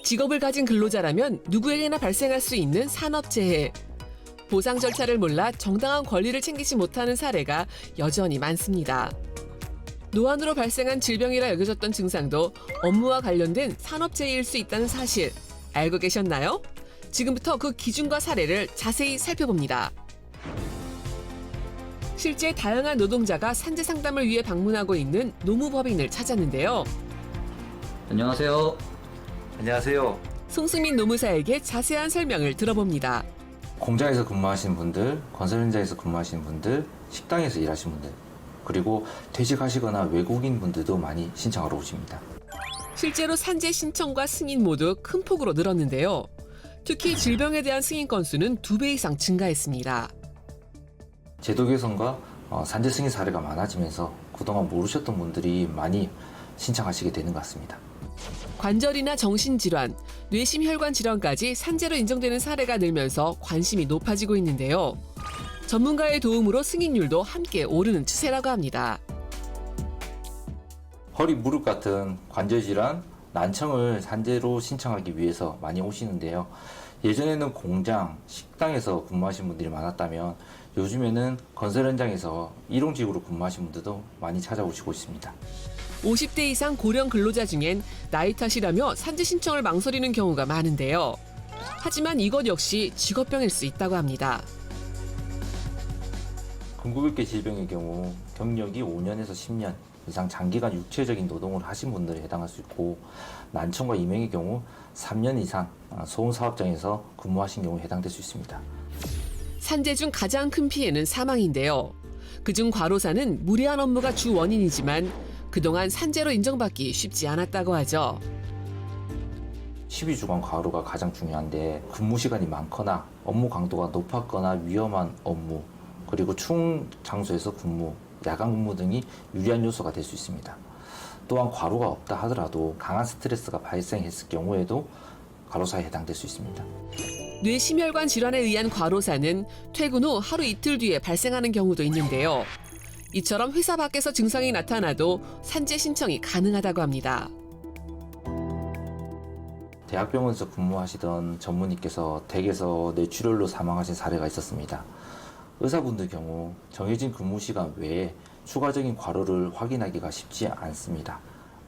직업을 가진 근로자라면 누구에게나 발생할 수 있는 산업재해. 보상 절차를 몰라 정당한 권리를 챙기지 못하는 사례가 여전히 많습니다. 노안으로 발생한 질병이라 여겨졌던 증상도 업무와 관련된 산업재해일 수 있다는 사실 알고 계셨나요? 지금부터 그 기준과 사례를 자세히 살펴봅니다. 실제 다양한 노동자가 산재 상담을 위해 방문하고 있는 노무법인을 찾았는데요. 안녕하세요. 안녕하세요. 송승민 노무사에게 자세한 설명을 들어봅니다. 공장에서 근무하시는 분들, 건설 현장에서 근무하시는 분들, 식당에서 일하시는 분들, 그리고 퇴직하시거나 외국인 분들도 많이 신청하러 오십니다. 실제로 산재 신청과 승인 모두 큰 폭으로 늘었는데요. 특히 질병에 대한 승인 건수는 2배 이상 증가했습니다. 제도 개선과 산재 승인 사례가 많아지면서 그동안 모르셨던 분들이 많이 신청하시게 되는 것 같습니다. 관절이나 정신질환, 뇌심혈관 질환까지 산재로 인정되는 사례가 늘면서 관심이 높아지고 있는데요. 전문가의 도움으로 승인율도 함께 오르는 추세라고 합니다. 허리, 무릎 같은 관절 질환, 난청을 산재로 신청하기 위해서 많이 오시는데요. 예전에는 공장, 식당에서 근무하신 분들이 많았다면 요즘에는 건설 현장에서 일용직으로 근무하신 분들도 많이 찾아오시고 있습니다. 50대 이상 고령 근로자 중엔 나이 탓이라며 산재 신청을 망설이는 경우가 많은데요. 하지만 이것 역시 직업병일 수 있다고 합니다. 근구백계 질병의 경우 경력이 5년에서 10년 이상 장기간 육체적인 노동을 하신 분들에 해당할 수 있고, 난청과 이명의 경우 3년 이상 소음사업장에서 근무하신 경우에 해당될 수 있습니다. 산재 중 가장 큰 피해는 사망인데요. 그중 과로사는 무리한 업무가 주 원인이지만 그동안 산재로 인정받기 쉽지 않았다고 하죠. 12주간 과로가 가장 중요한데, 근무 시간이 많거나 업무 강도가 높았거나 위험한 업무, 그리고 추운 장소에서 근무, 야간 근무 등이 유리한 요소가 될 수 있습니다. 또한 과로가 없다 하더라도 강한 스트레스가 발생했을 경우에도 과로사에 해당될 수 있습니다. 뇌심혈관 질환에 의한 과로사는 퇴근 후 하루 이틀 뒤에 발생하는 경우도 있는데요. 이처럼 회사 밖에서 증상이 나타나도 산재 신청이 가능하다고 합니다. 대학병원에서 근무하시던 전문의께서 댁에서 뇌출혈로 사망하신 사례가 있었습니다. 의사분들 경우 정해진 근무 시간 외에 추가적인 과로를 확인하기가 쉽지 않습니다.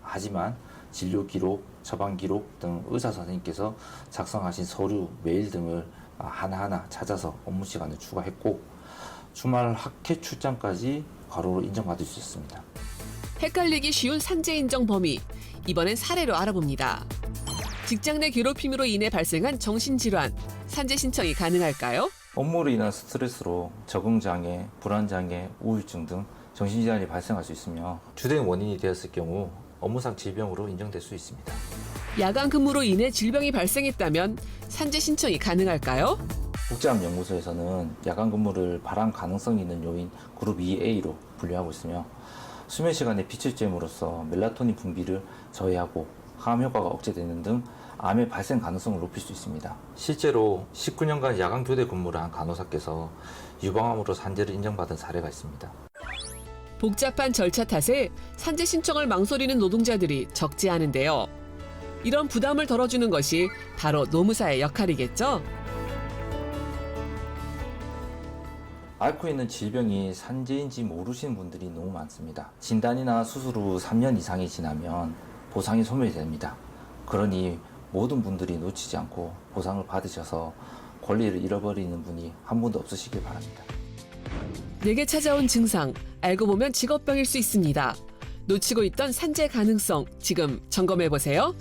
하지만 진료 기록, 처방 기록 등 의사 선생님께서 작성하신 서류, 메일 등을 하나하나 찾아서 업무 시간을 추가했고, 주말 학회 출장까지 과로로 인정받을 수 있었습니다. 헷갈리기 쉬운 산재 인정 범위, 이번엔 사례로 알아봅니다. 직장 내 괴롭힘으로 인해 발생한 정신질환, 산재 신청이 가능할까요? 업무로 인한 스트레스로 적응장애, 불안장애, 우울증 등 정신질환이 발생할 수 있으며 주된 원인이 되었을 경우 업무상 질병으로 인정될 수 있습니다. 야간 근무로 인해 질병이 발생했다면 산재 신청이 가능할까요? 국제암연구소에서는 야간 근무를 발암 가능성이 있는 요인 그룹 2A로 분류하고 있으며, 수면 시간에 빛을 쬐므로써 멜라토닌 분비를 저해하고 항암 효과가 억제되는 등 암의 발생 가능성을 높일 수 있습니다. 실제로 19년간 야간 교대 근무를 한 간호사께서 유방암으로 산재를 인정받은 사례가 있습니다. 복잡한 절차 탓에 산재 신청을 망설이는 노동자들이 적지 않은데요. 이런 부담을 덜어주는 것이 바로 노무사의 역할이겠죠? 앓고 있는 질병이 산재인지 모르시는 분들이 너무 많습니다. 진단이나 수술 후 3년 이상이 지나면 보상이 소멸됩니다. 그러니 모든 분들이 놓치지 않고 보상을 받으셔서 권리를 잃어버리는 분이 한 분도 없으시길 바랍니다. 내게 찾아온 증상, 알고 보면 직업병일 수 있습니다. 놓치고 있던 산재 가능성, 지금 점검해보세요.